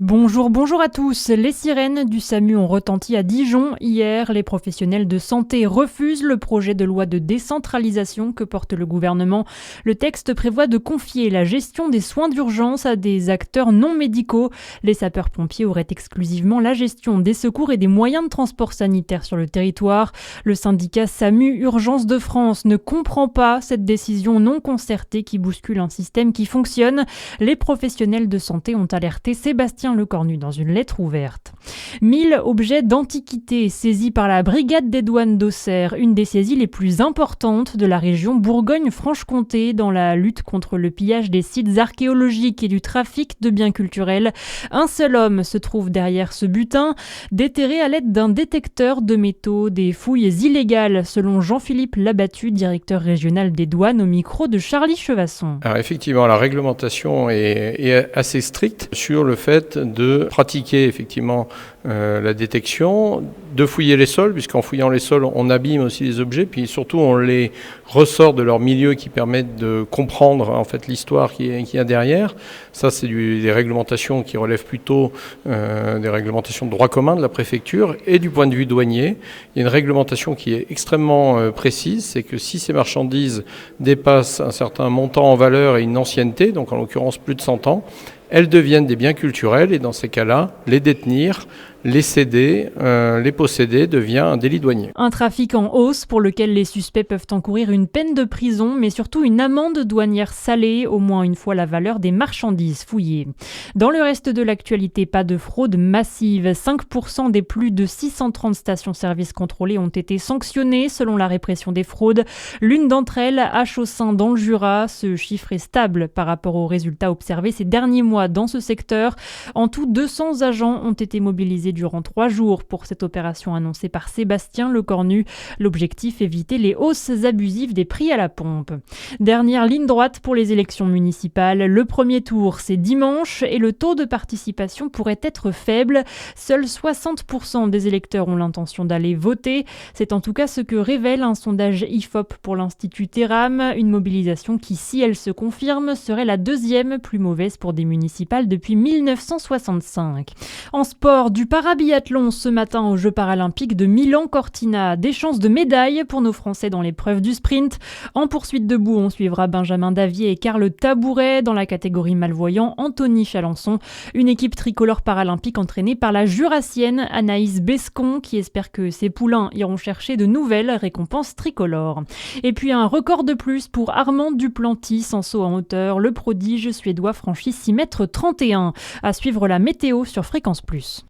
Bonjour à tous. Les sirènes du SAMU ont retenti à Dijon. Hier, les professionnels de santé refusent le projet de loi de décentralisation que porte le gouvernement. Le texte prévoit de confier la gestion des soins d'urgence à des acteurs non médicaux. Les sapeurs-pompiers auraient exclusivement la gestion des secours et des moyens de transport sanitaire sur le territoire. Le syndicat SAMU Urgence de France ne comprend pas cette décision non concertée qui bouscule un système qui fonctionne. Les professionnels de santé ont alerté Sébastien Lecornu dans une lettre ouverte. 1000 objets d'antiquité saisis par la brigade des douanes d'Auxerre, une des saisies les plus importantes de la région Bourgogne-Franche-Comté dans la lutte contre le pillage des sites archéologiques et du trafic de biens culturels. Un seul homme se trouve derrière ce butin, déterré à l'aide d'un détecteur de métaux, des fouilles illégales, selon Jean-Philippe Labattu, directeur régional des douanes, au micro de Charlie Chevasson. Alors effectivement, la réglementation est assez stricte sur le fait de pratiquer effectivement la détection, de fouiller les sols, puisqu'en fouillant les sols, on abîme aussi les objets, puis surtout on les ressort de leur milieu qui permettent de comprendre en fait l'histoire qu'il y a derrière. Ça, c'est des réglementations qui relèvent plutôt des réglementations de droit commun de la préfecture. Et du point de vue douanier, il y a une réglementation qui est extrêmement précise, c'est que si ces marchandises dépassent un certain montant en valeur et une ancienneté, donc en l'occurrence plus de 100 ans, elles deviennent des biens culturels et dans ces cas-là, les détenir, les céder, les posséder devient un délit douanier. Un trafic en hausse pour lequel les suspects peuvent encourir une peine de prison, mais surtout une amende douanière salée, au moins une fois la valeur des marchandises fouillées. Dans le reste de l'actualité, pas de fraude massive. 5% des plus de 630 stations-service contrôlées ont été sanctionnées selon la répression des fraudes. L'une d'entre elles, à Chaussin dans le Jura. Ce chiffre est stable par rapport aux résultats observés ces derniers mois dans ce secteur. En tout, 200 agents ont été mobilisés durant 3 jours pour cette opération annoncée par Sébastien Lecornu. L'objectif, éviter les hausses abusives des prix à la pompe. Dernière ligne droite pour les élections municipales. Le premier tour, c'est dimanche et le taux de participation pourrait être faible. Seuls 60% des électeurs ont l'intention d'aller voter. C'est en tout cas ce que révèle un sondage IFOP pour l'Institut Theram. Une mobilisation qui, si elle se confirme, serait la deuxième plus mauvaise pour des municipales depuis 1965. En sport, du parabiathlon ce matin aux Jeux paralympiques de Milan-Cortina. Des chances de médaille pour nos Français dans l'épreuve du sprint. En poursuite debout, on suivra Benjamin Davier et Karl Tabouret. Dans la catégorie malvoyant, Anthony Chalençon. Une équipe tricolore paralympique entraînée par la Jurassienne Anaïs Bescon qui espère que ses poulains iront chercher de nouvelles récompenses tricolores. Et puis un record de plus pour Armand Duplantis en saut en hauteur. Le prodige suédois franchit 6,31 m. À suivre la météo sur Fréquence Plus.